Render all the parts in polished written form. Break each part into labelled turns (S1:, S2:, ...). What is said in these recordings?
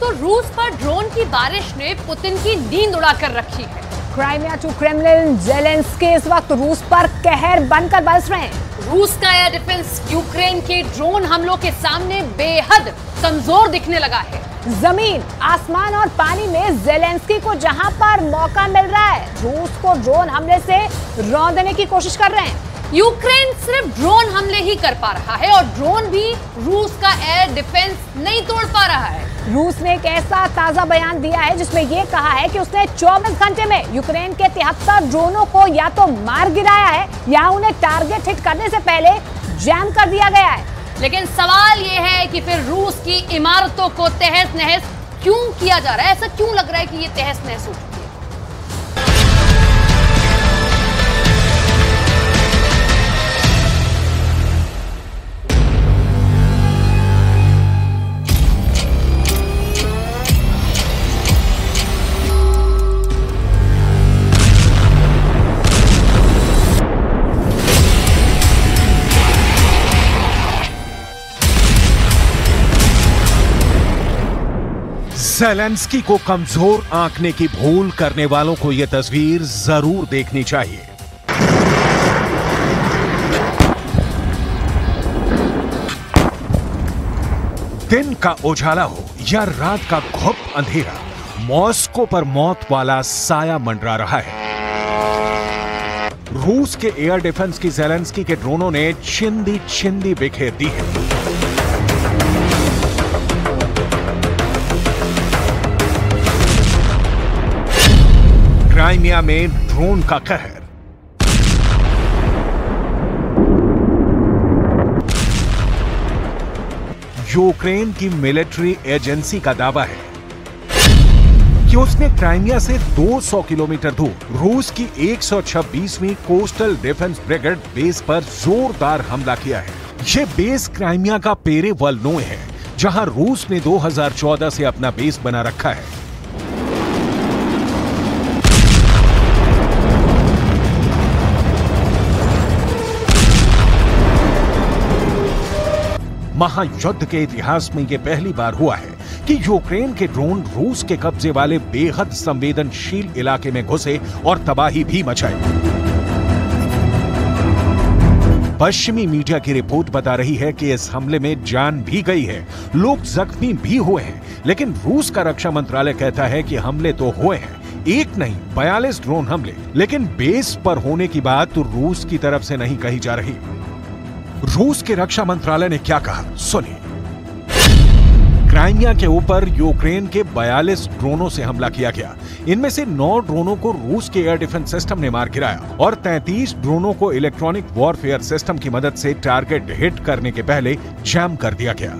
S1: तो रूस पर ड्रोन की बारिश ने पुतिन की नींद उड़ाकर रखी है।
S2: क्राइमिया टू क्रेमलिन, जेलेंस्की इस वक्त रूस पर कहर बनकर बरस रहे हैं।
S1: रूस का एयर डिफेंस यूक्रेन के ड्रोन हमलों के सामने बेहद कमजोर दिखने लगा है।
S2: जमीन, आसमान और पानी में जेलेंस्की को जहां पर मौका मिल रहा है, रूस को ड्रोन हमले से रौंदने की कोशिश कर रहे हैं।
S1: यूक्रेन सिर्फ ड्रोन हमले ही कर पा रहा है और ड्रोन भी रूस का एयर डिफेंस नहीं तोड़ पा रहा है।
S2: रूस ने एक ऐसा ताजा बयान दिया है जिसमें यह कहा है कि उसने 24 घंटे में यूक्रेन के 73 ड्रोनों को या तो मार गिराया है या उन्हें टारगेट हिट करने से पहले जैम कर दिया गया है।
S1: लेकिन सवाल यह है कि फिर रूस की इमारतों को तहस नहस क्यों किया जा रहा है? ऐसा क्यों लग रहा है कि ये तहस नहस हो चुकी है?
S3: ज़ेलेंस्की को कमजोर आंकने की भूल करने वालों को यह तस्वीर जरूर देखनी चाहिए। दिन का उजाला हो या रात का घुप अंधेरा, मॉस्को पर मौत वाला साया मंडरा रहा है। रूस के एयर डिफेंस की ज़ेलेंस्की के ड्रोनों ने छिंदी छिंदी बिखेर दी है। क्राइमिया में ड्रोन का कहर। यूक्रेन की मिलिट्री एजेंसी का दावा है कि उसने क्राइमिया से 200 किलोमीटर दूर रूस की 126वीं कोस्टल डिफेंस ब्रिगेड बेस पर जोरदार हमला किया है। यह बेस क्राइमिया का पेरेवोल्नोय है, जहां रूस ने 2014 से अपना बेस बना रखा है। महायुद्ध के इतिहास में यह पहली बार हुआ है कि यूक्रेन के ड्रोन रूस के कब्जे वाले बेहद संवेदनशील इलाके में घुसे और तबाही भी मचाई। पश्चिमी मीडिया की रिपोर्ट बता रही है कि इस हमले में जान भी गई है, लोग जख्मी भी हुए हैं, लेकिन रूस का रक्षा मंत्रालय कहता है कि हमले तो हुए हैं, एक नहीं 42 ड्रोन हमले, लेकिन बेस पर होने की बात तो रूस की तरफ से नहीं कही जा रही। रूस के रक्षा मंत्रालय ने क्या कहा, सुनिए। क्राइमिया के ऊपर यूक्रेन के 42 ड्रोनों से हमला किया गया। इनमें से 9 ड्रोनों को रूस के एयर डिफेंस सिस्टम ने मार गिराया और 33 ड्रोनों को इलेक्ट्रॉनिक वॉरफेयर सिस्टम की मदद से टारगेट हिट करने के पहले जैम कर दिया गया।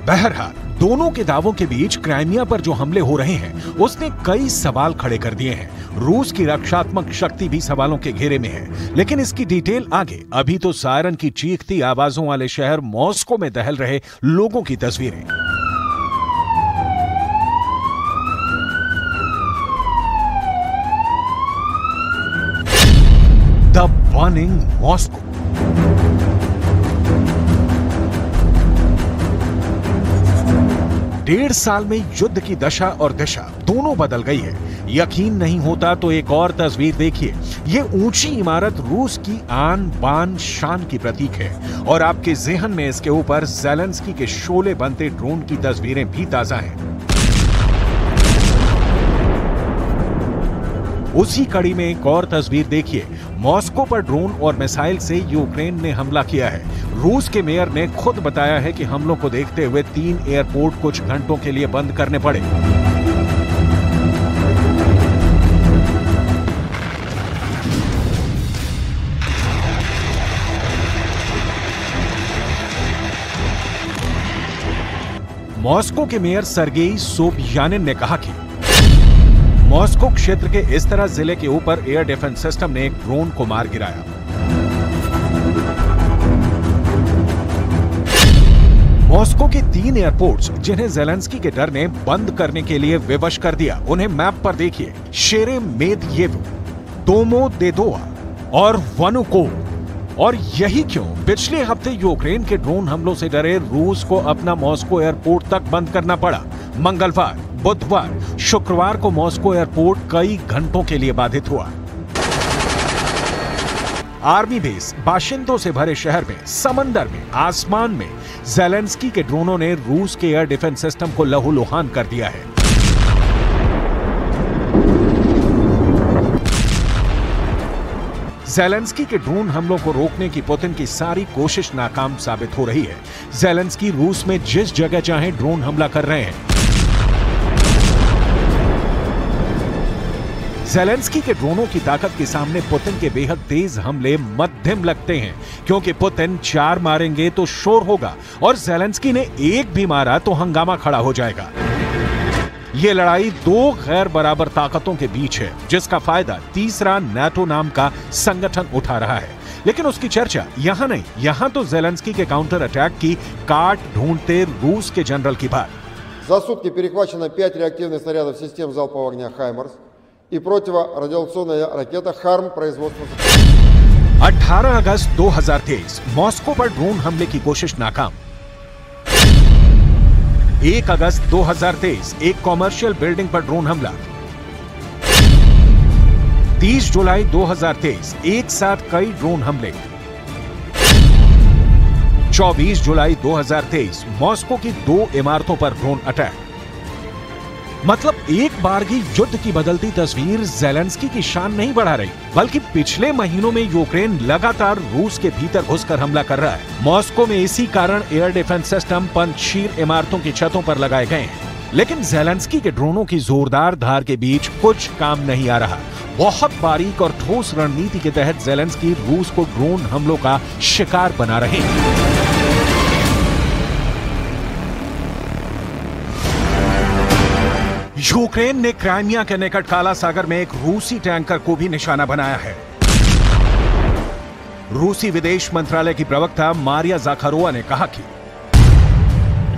S3: बहरहाल दोनों के दावों के बीच क्राइमिया पर जो हमले हो रहे हैं उसने कई सवाल खड़े कर दिए हैं। रूस की रक्षात्मक शक्ति भी सवालों के घेरे में है, लेकिन इसकी डिटेल आगे। अभी तो सायरन की चीखती आवाजों वाले शहर मॉस्को में दहल रहे लोगों की तस्वीरें। The burning Moscow. डेढ़ साल में युद्ध की दशा और दिशा दोनों बदल गई है। यकीन नहीं होता तो एक और तस्वीर देखिए। ये ऊंची इमारत रूस की आन बान शान की प्रतीक है और आपके ज़हन में इसके ऊपर ज़ेलेंस्की के शोले बनते ड्रोन की तस्वीरें भी ताजा हैं। उसी कड़ी में एक और तस्वीर देखिए। मॉस्को पर ड्रोन और मिसाइल से यूक्रेन ने हमला किया है। रूस के मेयर ने खुद बताया है कि हमलों को देखते हुए 3 एयरपोर्ट कुछ घंटों के लिए बंद करने पड़े। मॉस्को के मेयर सर्गेई सोबियानिन ने कहा कि मॉस्को क्षेत्र के इस तरह जिले के ऊपर एयर डिफेंस सिस्टम ने एक ड्रोन को मार गिराया। मॉस्को के 3 एयरपोर्ट्स जिन्हें ज़ेलेंस्की के डर ने बंद करने के लिए विवश कर दिया, उन्हें मैप पर देखिए। शेरेमेदयेवो, दोमोदेदोवा और वनुकोव। और यही क्यों पिछले हफ्ते यूक्रेन के ड्रोन हमलों से डरे रूस को अपना मॉस्को एयरपोर्ट तक बंद करना पड़ा। मंगलवार, बुधवार, शुक्रवार को मॉस्को एयरपोर्ट कई घंटों के लिए बाधित हुआ। आर्मी बेस, बाशिंदों से भरे शहर में, समंदर में, आसमान में ज़ेलेंस्की के ड्रोनों ने रूस के एयर डिफेंस सिस्टम को लहूलुहान कर दिया है। ज़ेलेंस्की के ड्रोन हमलों को रोकने की पुतिन की सारी कोशिश नाकाम साबित हो रही है। ज़ेलेंस्की रूस में जिस जगह चाहे ड्रोन हमला कर रहे हैं। ज़ेलेंस्की के ड्रोनों की ताकत के सामने पुतिन के बेहद तेज हमले मध्यम लगते हैं, क्योंकि पुतिन 4 मारेंगे तो शोर होगा और ज़ेलेंस्की ने 1 भी मारा तो हंगामा खड़ा हो जाएगा। यह लड़ाई 2 गैर बराबर ताकतों के बीच है, जिसका फायदा तीसरा नाटो नाम का संगठन उठा रहा है। लेकिन उसकी चर्चा यहां नहीं, यहां तो ज़ेलेंस्की के काउंटर अटैक की काट ढूंढते रूस के जनरल की बात।
S4: За сутки перехвачено 5 реактивных снарядов систем залпового огня «Хаймарс» и противорадиационная ракета «Харм» производства.
S3: 18 अगस्त 2023 मॉस्को पर ड्रोन हमले की कोशिश नाकाम। 1 अगस्त 2023 एक कॉमर्शियल बिल्डिंग पर ड्रोन हमला। 30 जुलाई 2023 एक साथ कई ड्रोन हमले। 24 जुलाई 2023 मॉस्को की 2 इमारतों पर ड्रोन अटैक। मतलब एक बारगी युद्ध की बदलती तस्वीर ज़ेलेंस्की की शान नहीं बढ़ा रही, बल्कि पिछले महीनों में यूक्रेन लगातार रूस के भीतर घुसकर हमला कर रहा है। मॉस्को में इसी कारण एयर डिफेंस सिस्टम पंजशीर इमारतों की छतों पर लगाए गए हैं। लेकिन ज़ेलेंस्की के ड्रोनों की जोरदार धार के बीच कुछ काम नहीं आ रहा। बहुत बारीक और ठोस रणनीति के तहत ज़ेलेंस्की रूस को ड्रोन हमलों का शिकार बना रहे हैं। यूक्रेन ने क्राइमिया के निकट काला सागर में एक रूसी टैंकर को भी निशाना बनाया है। रूसी विदेश मंत्रालय की प्रवक्ता मारिया ज़ाखारोवा ने कहा कि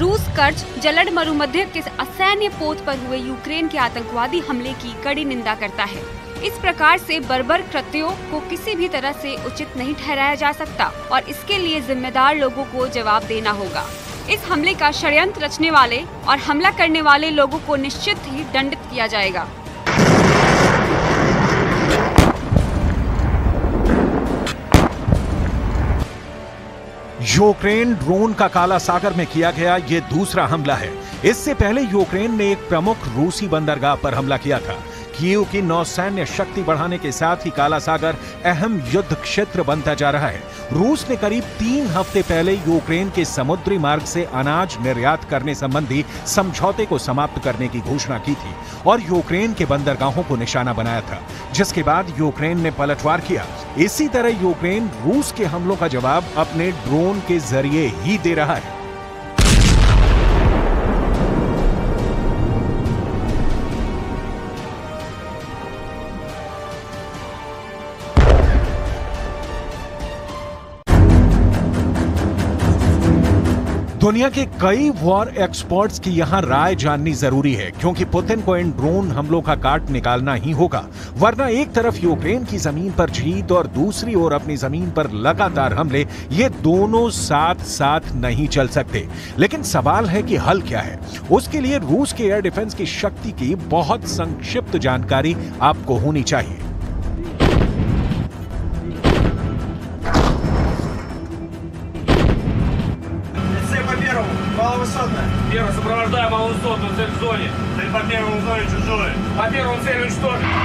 S5: रूस कर्ज जलड मरुमध्य के असैन्य पोत पर हुए यूक्रेन के आतंकवादी हमले की कड़ी निंदा करता है। इस प्रकार से बर्बर कृत्यों को किसी भी तरह से उचित नहीं ठहराया जा सकता और इसके लिए जिम्मेदार लोगों को जवाब देना होगा। इस हमले का षड्यंत्र रचने वाले और हमला करने वाले लोगों को निश्चित ही दंडित किया जाएगा।
S3: यूक्रेन ड्रोन का काला सागर में किया गया ये दूसरा हमला है। इससे पहले यूक्रेन ने एक प्रमुख रूसी बंदरगाह पर हमला किया था। कीव की नौसैन्य शक्ति बढ़ाने के साथ ही काला सागर अहम युद्ध क्षेत्र बनता जा रहा है। रूस ने करीब 3 हफ्ते पहले यूक्रेन के समुद्री मार्ग से अनाज निर्यात करने संबंधी समझौते को समाप्त करने की घोषणा की थी और यूक्रेन के बंदरगाहों को निशाना बनाया था, जिसके बाद यूक्रेन ने पलटवार किया। इसी तरह यूक्रेन रूस के हमलों का जवाब अपने ड्रोन के जरिए ही दे रहा है। दुनिया के कई वॉर एक्सपर्ट्स की यहां राय जाननी जरूरी है, क्योंकि पुतिन को इन ड्रोन हमलों का काट निकालना ही होगा, वरना एक तरफ यूक्रेन की जमीन पर जीत और दूसरी ओर अपनी जमीन पर लगातार हमले, ये दोनों साथ साथ नहीं चल सकते। लेकिन सवाल है कि हल क्या है। उसके लिए रूस के एयर डिफेंस की शक्ति की बहुत संक्षिप्त जानकारी आपको होनी चाहिए।
S6: Маловысотная. Первый сопровождаем маловысотную цель в зоне. Цель по первому зоне чужой. По первому цель уничтожить.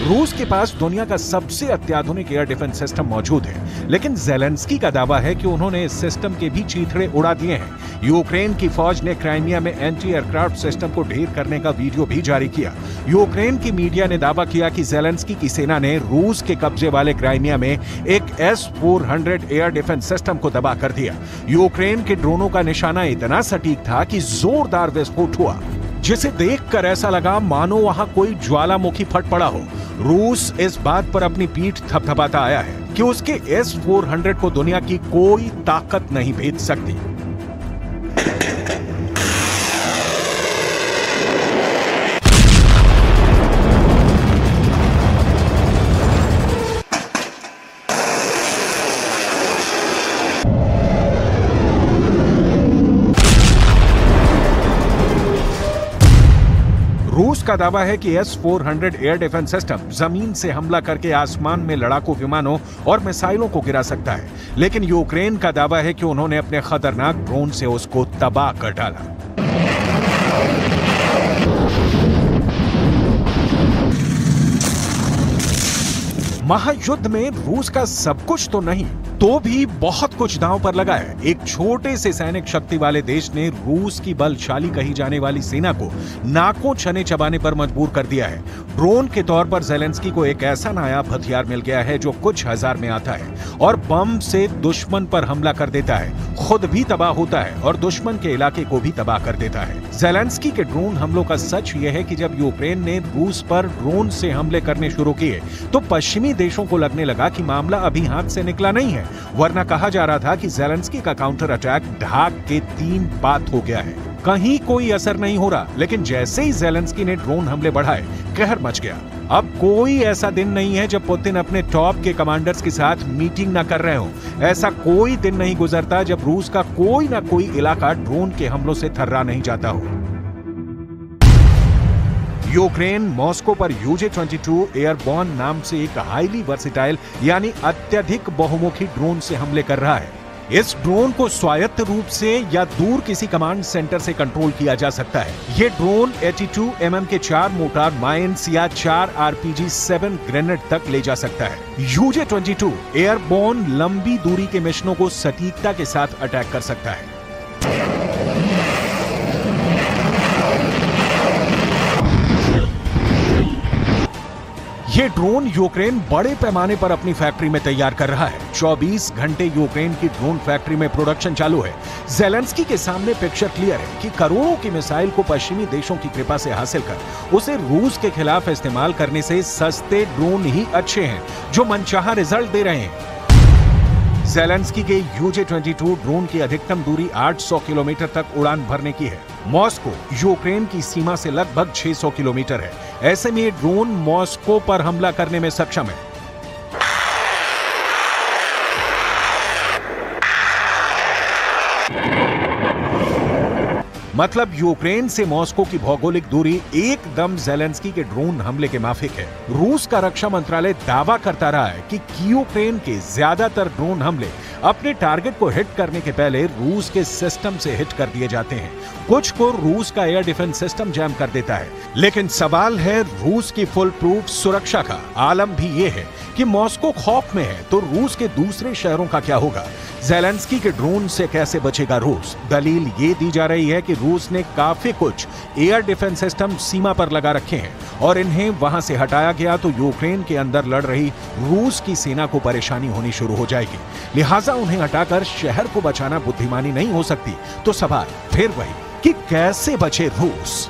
S3: रूस के पास दुनिया का सबसे अत्याधुनिक एयर डिफेंस सिस्टम मौजूद है, लेकिन ज़ेलेंस्की का दावा है कि उन्होंने इस सिस्टम के भी चीथड़े उड़ा दिए हैं। यूक्रेन की फौज ने क्राइमिया में एंटी एयरक्राफ्ट सिस्टम को ढेर करने का वीडियो भी जारी किया। यूक्रेन की मीडिया ने दावा किया कि ज़ेलेंस्की की सेना ने रूस के कब्जे वाले क्राइमिया में एक S-400 एयर डिफेंस सिस्टम को तबाह कर दिया। यूक्रेन के ड्रोनों का निशाना इतना सटीक था कि जोरदार विस्फोट हुआ, जिसे देखकर ऐसा लगा मानो वहां कोई ज्वालामुखी फट पड़ा हो। रूस इस बात पर अपनी पीठ थपथपाता आया है कि उसके S-400 को दुनिया की कोई ताकत नहीं भेद सकती। रूस का दावा है कि S-400 एयर डिफेंस सिस्टम जमीन से हमला करके आसमान में लड़ाकू विमानों और मिसाइलों को गिरा सकता है, लेकिन यूक्रेन का दावा है कि उन्होंने अपने खतरनाक ड्रोन से उसको तबाह कर डाला। महायुद्ध में रूस का सब कुछ तो नहीं, तो भी बहुत कुछ दांव पर लगा है। एक छोटे से सैनिक शक्ति वाले देश ने रूस की बलशाली कही जाने वाली सेना को नाकों चने चबाने पर मजबूर कर दिया है। ड्रोन के तौर पर ज़ेलेंस्की को एक ऐसा नायाब हथियार मिल गया है जो कुछ हजार में आता है और बम से दुश्मन पर हमला कर देता है, खुद भी तबाह होता है और दुश्मन के इलाके को भी तबाह कर देता है। ज़ेलेंस्की के ड्रोन हमलों का सच यह है कि जब यूक्रेन ने रूस पर ड्रोन से हमले करने शुरू किए तो पश्चिमी देशों को लगने लगा कि मामला अभी हाथ से निकला नहीं है, वरना कहा जा रहा था कि ज़ेलेंस्की का काउंटर अटैक ढाक के 3 बात हो गया है। कहीं कोई असर नहीं हो रहा, लेकिन जैसे ही ज़ेलेंस्की ने ड्रोन हमले बढ़ाए, कहर मच गया। अब कोई ऐसा दिन नहीं है जब पुतिन अपने टॉप के कमांडर्स के साथ मीटिंग ना कर रहे हो। ऐसा कोई दिन नहीं गुजरता जब रूस का कोई ना कोई इलाका ड्रोन के हमलों से थर्रा नहीं जाता हो। यूक्रेन मॉस्को पर UJ-22 एयरबॉर्न नाम से एक हाईली वर्सिटाइल यानी अत्यधिक बहुमुखी ड्रोन से हमले कर रहा है। इस ड्रोन को स्वायत्त रूप से या दूर किसी कमांड सेंटर से कंट्रोल किया जा सकता है। ये ड्रोन 82 mm के 4 मोटार माइंस या 4 RPG-7 ग्रेनेड तक ले जा सकता है। UJ-22 एयरबॉर्न लंबी दूरी के मिशनों को सटीकता के साथ अटैक कर सकता है। ये ड्रोन यूक्रेन बड़े पैमाने पर अपनी फैक्ट्री में तैयार कर रहा है। 24 घंटे यूक्रेन की ड्रोन फैक्ट्री में प्रोडक्शन चालू है। ज़ेलेंस्की के सामने पिक्चर क्लियर है कि करोड़ों की मिसाइल को पश्चिमी देशों की कृपा से हासिल कर उसे रूस के खिलाफ इस्तेमाल करने से सस्ते ड्रोन ही अच्छे हैं जो मनचाहा रिजल्ट दे रहे हैं। ज़ेलेंस्की के UJ-22 ड्रोन की अधिकतम दूरी 800 किलोमीटर तक उड़ान भरने की है। मॉस्को यूक्रेन की सीमा से लगभग 600 किलोमीटर है। ऐसे में ये ड्रोन मॉस्को पर हमला करने में सक्षम है। मतलब यूक्रेन से मॉस्को की भौगोलिक दूरी एकदम ज़ेलेंस्की के ड्रोन हमले के माफिक है। रूस का रक्षा मंत्रालय दावा करता रहा है कि यूक्रेन के ज्यादातर ड्रोन हमले अपने टारगेट को हिट करने के पहले रूस के सिस्टम से हिट कर दिए जाते हैं। कुछ को रूस का एयर डिफेंस सिस्टम जैम कर देता है। लेकिन सवाल है रूस की फुल प्रूफ सुरक्षा का। आलम भी ये है कि मॉस्को खौफ में है तो रूस के दूसरे शहरों का क्या होगा? ज़ेलेंस्की के ड्रोन से कैसे बचेगा रूस? दलील ये दी जा रही है कि रूस ने काफी कुछ एयर डिफेंस सिस्टम सीमा पर लगा रखे हैं और इन्हें वहां से हटाया गया तो यूक्रेन के अंदर लड़ रही रूस की सेना को परेशानी होनी शुरू हो जाएगी। लिहाजा उन्हें हटाकर शहर को बचाना बुद्धिमानी नहीं हो सकती। तो सवाल फिर वही कि कैसे बचे रूस?